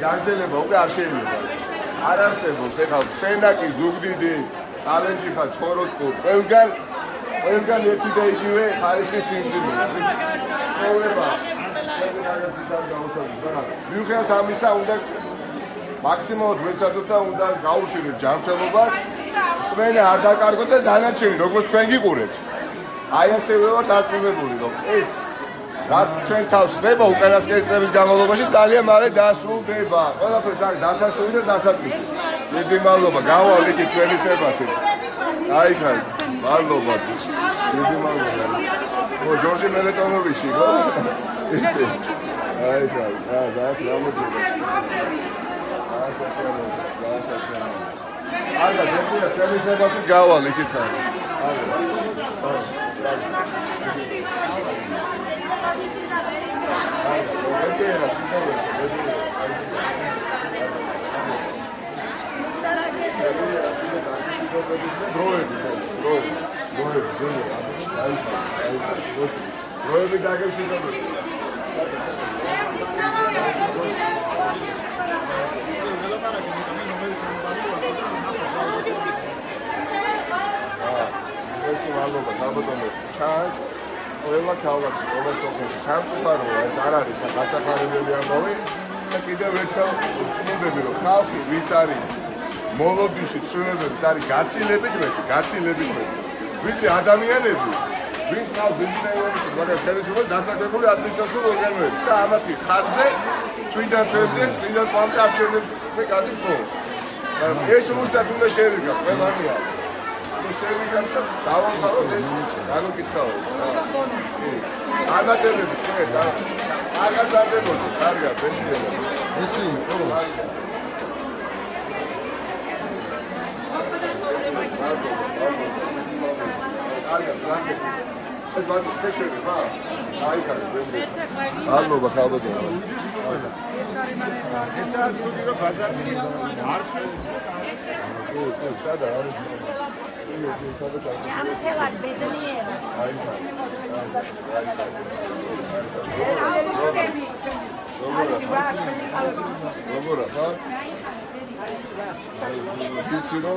განცელება უკვე არ შეიძლება. არ არსებობს ეხლა სენაკი ზუგდიდი, ალენჯი ხა ჩხოროწყო, ყველგან ერთი და იგივე ხარისხის სიმძიმეა. ცხოვრება მიუხედავად ამისა უნდა მაქსიმალურად ვეცადოთ და უნდა გავუშვიროთ ჯანმრთელობას. წვენა არ დაკარგოთ და დანარჩენი როგორც თქვენ გიყურეთ. აი ასე ვარ დაწუნებული რომ ეს რაც ჩვენ თავს ხდება უკანასკნელი წლების განმავლობაში ძალიან მალე დასრულდება. ყველაფერს არის დასასრული და დასაწყისი. დიდი მადლობა, გავალ იქით ჩვენი სებათი. აი ხარ, მადლობა. დიდი მადლობა. ო ჯორჯი მელეტონოვიჩი, ხო? იცი. აი ხარ, ძალიან გამოდი. დასასრული. არა, დედია ჩვენი სებათი გავალ იქით ხარ. Roevi dagavshidab. ეს მალობა დაბადონე ჩანს ყველა ქალაქში, ყველა სოფელში სამწუხაროა ეს არ არის გასახარებელი ამბავი და კიდევ ერთხელ ვწმუნდები რომ ხალხი ვინც არის მოლოდინში ცვლილებების არის გაცილებით მეტი ვიდრე ადამიანები ვინც ყავს ბიზნესში მაგრამ ხელისუფლების დასაქმებული ადმინისტრაციულ ორგანოებში და ამათი ხარჯზე თვიდან თვეზე წმინდა წამზე არჩევნებზე გადის ხოლმე ერთ რუსთად უნდა შევიგოთ ყველანია შევიგოთ და დავამთავროთ ეს განუკითხავთ ამადებები თქვენ არ გაზარდებოდეთ კარგია ბენდიელა ესი ხოლმე ეს ვარ შეშევი რა აი ხარ ბენდი ალობა ხალბატონო ეს არის ცუდი რომ ბაზარში არ შეიძლება სადა არის ამთევად ბედნიერა აი ხარ როგორ ხარ სიცირო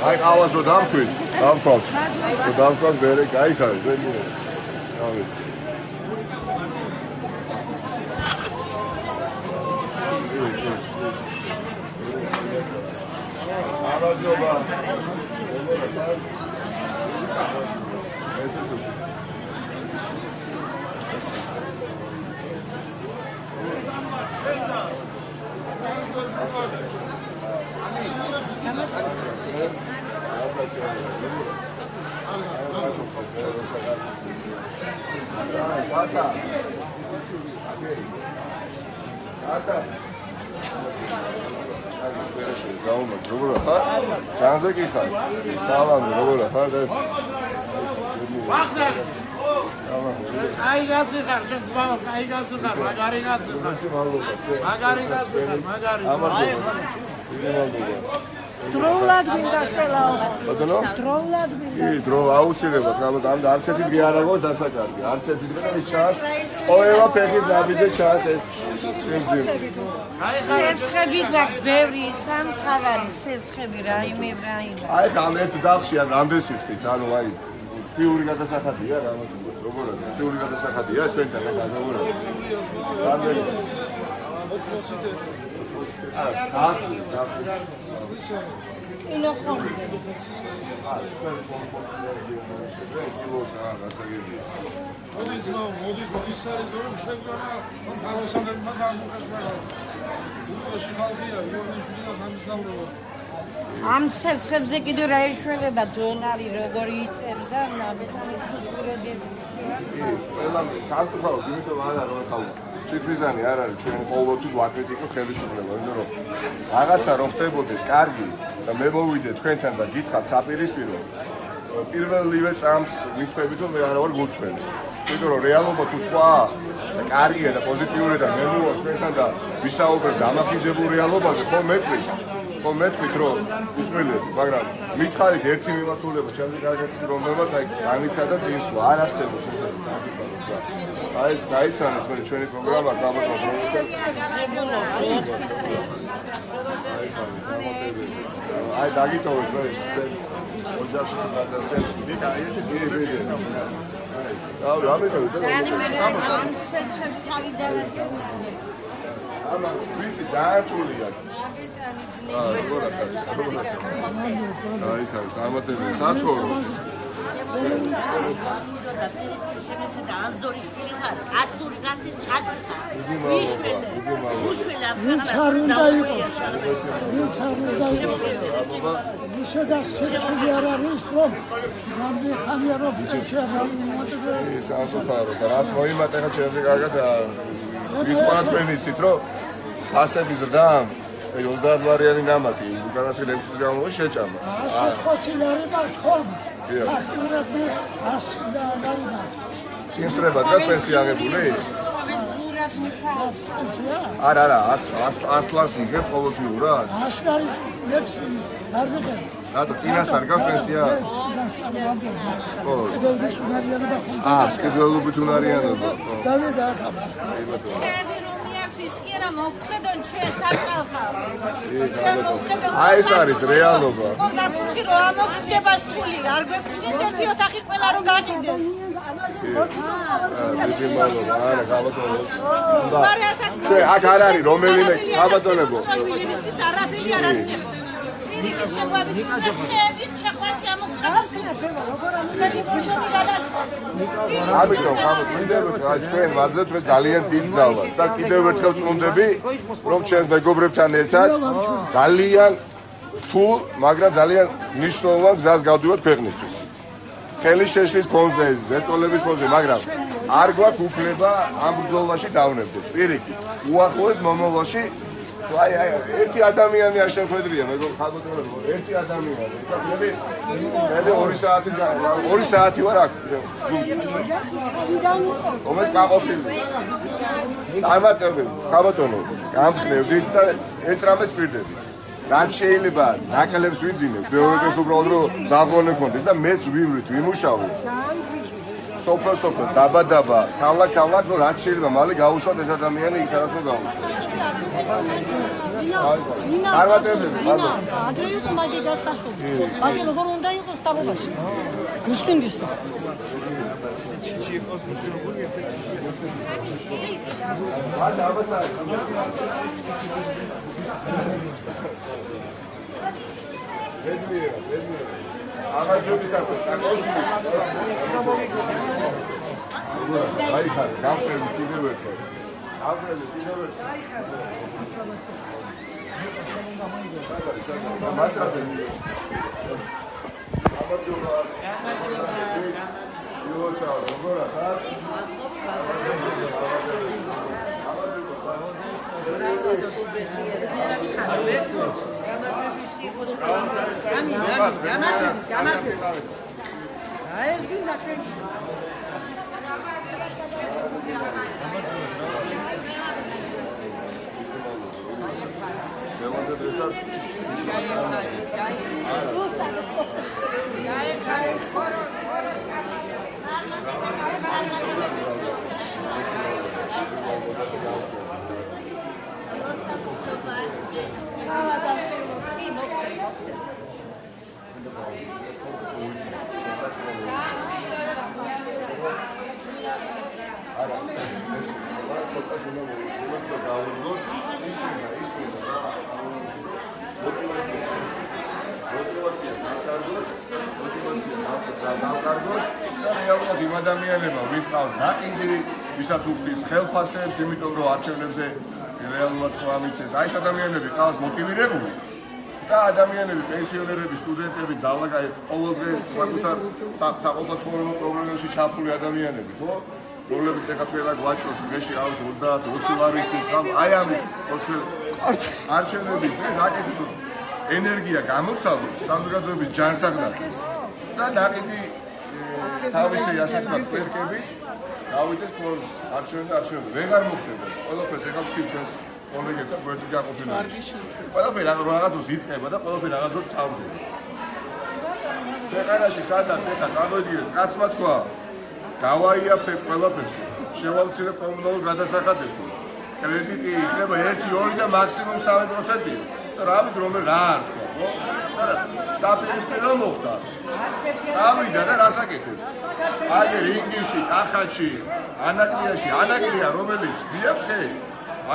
აი ყავას რო დამქვით, დამქვთ ბერე გაიხარე, ზეგი. დავით. ამაჯობა. Ata. Ata. გაუმართ როგორ ხარ? ჯანზე კი ხარ? სალამი როგორ ხარ? აი კაცი ხარ, შენ ძმაო, აი კაცი ხარ, მაგარი კაცი ხარ. მაგარი კაცი ხარ, მაგარი. დროულად მინდა შელაო. ბატონო? დროულად მინდა. კი, დრო აუცილებლად, ამიტომ არც ერთი დღე არ აღო დასაკარგი. არც ერთი დღე ის ჩანს. ყოველმა ფეხის ნაბიჯზე ჩანს ეს შემძიმ. სესხები გაქვს ბევრი, სამთავარი სესხები რაიმე. აი ხა მე თუ დახშია რამდენს იხდით, ანუ აი ფიური გადასახადია რა როგორად? ფიური გადასახადია თქვენთან რა როგორად? რამდენი? 80-ით. აა, კილო ხომ? მოდი ძმაო, მოდი ისარი რომ შეგვარა გამოსაგებ მაგარ მოხსნა. უცხოში ხალხია, იონიშვილი და ხამისნაურობა. ამ სესხებზე კიდევ რა ეშველება დონარი როგორი იწერდა ნაბეთანი ცუცურედები. ყველა სამწუხაროდ იმიტომ არა რომ ხალხი თვითმიზანი არ არის ჩვენ ყოველთვის ვაკრიტიკებთ ხელისუფლება, იმიტომ რომ რაღაცა რო ხდებოდეს კარგი და მე მოვიდე თქვენთან და გითხრათ საპირისპირო პირველივე წამს მიხვდებით რომ მე არ ვარ გულწრფელი. იმიტომ რომ რეალობა თუ სხვა და კარგია და პოზიტიური და მე მოვარ თქვენთან და ვისაუბრებ დამახინჯებულ რეალობაზე, ხომ მეტყვით რომ უყვილებ, მაგრამ მითხარით ერთი მიმართულება ჩემზე კარგად რომელმაც აი განიცადა წინსვლა არ არსებობს ეს აი ეს დაიცანეთ მე ჩვენი პროგრამა გამოდოთ აი დაგიტოვეთ მე ოჯახში გადასცენ ვიდეო აი ამიტომ ამ სესხები თავი დავაგებია. ამა ვიცი ძაართულია როგორ ახარ აი ხარ სამატები საცხოვრო კაცური კაცის კაცი ხარ. ვინც არ უნდა იყოს. ისედა სეცხვი არ არის რომ რამდენი ხანია რომ პენსია გამომატება. ის ასოთარო და რაც მოიმატე ხა ჩემზე კარგად ვიტყვა თქვენ იცით რომ ასების ზრდა 30 ლარიანი ნამატი უკანასკნელ 6 წლის განმავლობაში შეჭამა. 120 ლარი მარხომ. აქტიურად 100 ლარი მარხომ. წინსწრებად და პენსია აღებული? არა, 100 ლარს იღებ ყოველდღიურად? 100 ლარი ლებს არ ვიღებ. რატო წინასწარ გაქვს პენსია? ხო. სკედულობით უნარიანობა. დავიდა ახლა. ისკერა მოგხედონ ჩვენ საწყალხავს. აი ეს არის რეალობა. და კუჩი რო ამოხდება სული, არ გვეკვდის ერთი ოთახი ყველა რო გაყიდეს. არა, გავატონო. ჩვენ აქ არ არის რომელიმე გავატონებო. ის არაფერი არ არსებობს. პირიქით შეგვაბით და ხედით შეხვაში ამოხდება. ამიტომ მინდებით აი თქვენ ვაძლევთ მე ძალიან დიდ ძალას და კიდევ ერთხელ წუნდები რომ ჩემს მეგობრებთან ერთად ძალიან რთულ, მაგრამ ძალიან მნიშვნელოვან გზას გავდივართ ქვეყნისთვის. ხელი შეშლის ფონზე, ზეწოლების ფონზე, მაგრამ არ გვაქვს უფლება ამ ბრძოლაში დავნებდეთ. პირიქით, უახლოეს მომავალში აი ერთი ადამიანი არ შეხვედრია მეგობრო ხალხო ერთი ადამიანი და მე 2 საათი ვარ აქ ომეს გაყოფილი წარმატებული ხალხო გამხნევდით და ერთ რამეს პირდები რაც შეიძლება ნაკლებს ვიძინებ ბევრს უბრალოდ რომ ზაღონე ქონდეს და მეც ვივლით ვიმუშავე სოფელ დაბა ქალაქ რომ რაც შეიძლება მალე გაუშვათ ეს ადამიანი იქ სადაც რომ გაუშვათ წარმატებული ბაზო ადრე იყო მაგე გასაშობი მაგე როგორ უნდა იყოს თამობაში უსვინდის არა აბასარი ბედნიერა ამა ჯობის აქვს აი ხარ გამყრელი კიდევ ერთხელ აღრელი კიდევ ერთხელ მასადა ამა ჯობა იოცა როგორ ახარ იმ ადამიანებმა ვინც ყავს ნაკიდი, ვისაც უხდის ხელფასებს, იმიტომ რომ არჩევნებზე რეალურად ხო ამიცეს. აი ეს ადამიანები ყავს მოტივირებული და ადამიანები, პენსიონერები, სტუდენტები, ძალაგაი, ყოველდღე საკუთარ საყოფაცხოვრებო პროგრამებში ჩაფლული ადამიანები, ხო? რომლებიც ეხლა თქვენ რა გვაჭროთ დღეში აქვს 30-20 ლარისთვის ხამ, აი ამის არჩევნების დღეს აკეთებს ენერგია გამოცალოს საზოგადოების ჯანსაღმდანს და ნაკიდი თავისი ასე ვთქვათ პერკებით გავიდეს ფონდს არჩევნები ვეღარ მოხდება ყველაფერს ეხლა თქვენს კოლეგებთან გვერდით გაყოფილება ყველაფერი რაღაცას იწყება და ყველაფერი რაღაცას თავდება ქვეყანაში სადაც ეხლა წარმოიდგინეთ კაცმა თქვა გავაიაფებ ყველაფერში შევავცირებ კომუნალურ გადასახადებს კრედიტი იქნება 1-2 და მაქსიმუმ 3%-ია და რა ვიცი რომ რა არ თქვა ხო? არა საპირისპირო მოხდა წავიდა და რას აკეთებს? აგერ ინგილში, კახეთში, ანაკლია რომელიც დიახ ხე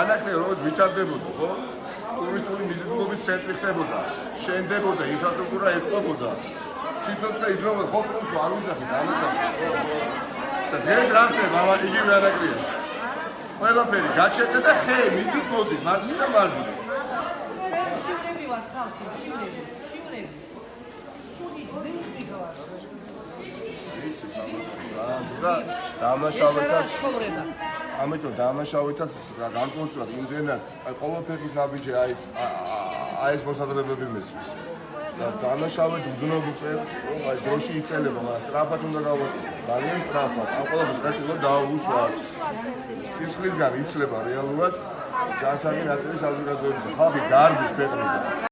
ანაკლია რომელიც ვითარდებოდა ხო? ტურისტული მიზიდულობის ცენტრი ხდებოდა, შენდებოდა, ინფრასტრუქტურა ეწყობოდა. სიცოცხლე იზრდებოდა, ხო პლუს არ ვიზახით ამათან. და დღეს რა ხდება ამან იგივე ანაკლიაში? ყველაფერი გაჩერდა და ხე მიდის მოდის მარცხნიდან მარჯვნივ. და დამნაშავეთაც ამიტომ დამნაშავეთაც განკონტროლად იმდენად ყოველფერთვის ნაბიჯი აი ეს მოსაზრებები მესმის და დამნაშავეთ უზრუნველყოფ აი დროში იწელება მაგრამ სწრაფად უნდა გავაკეთოთ ძალიან სწრაფად ამ ყველაფერს გაჭირდა დააუსვათ სისხლისგან იცლება რეალურად ჯანსაღი ნაწილი საზოგადოებისა ხალხი გარბის ქვეყნიდან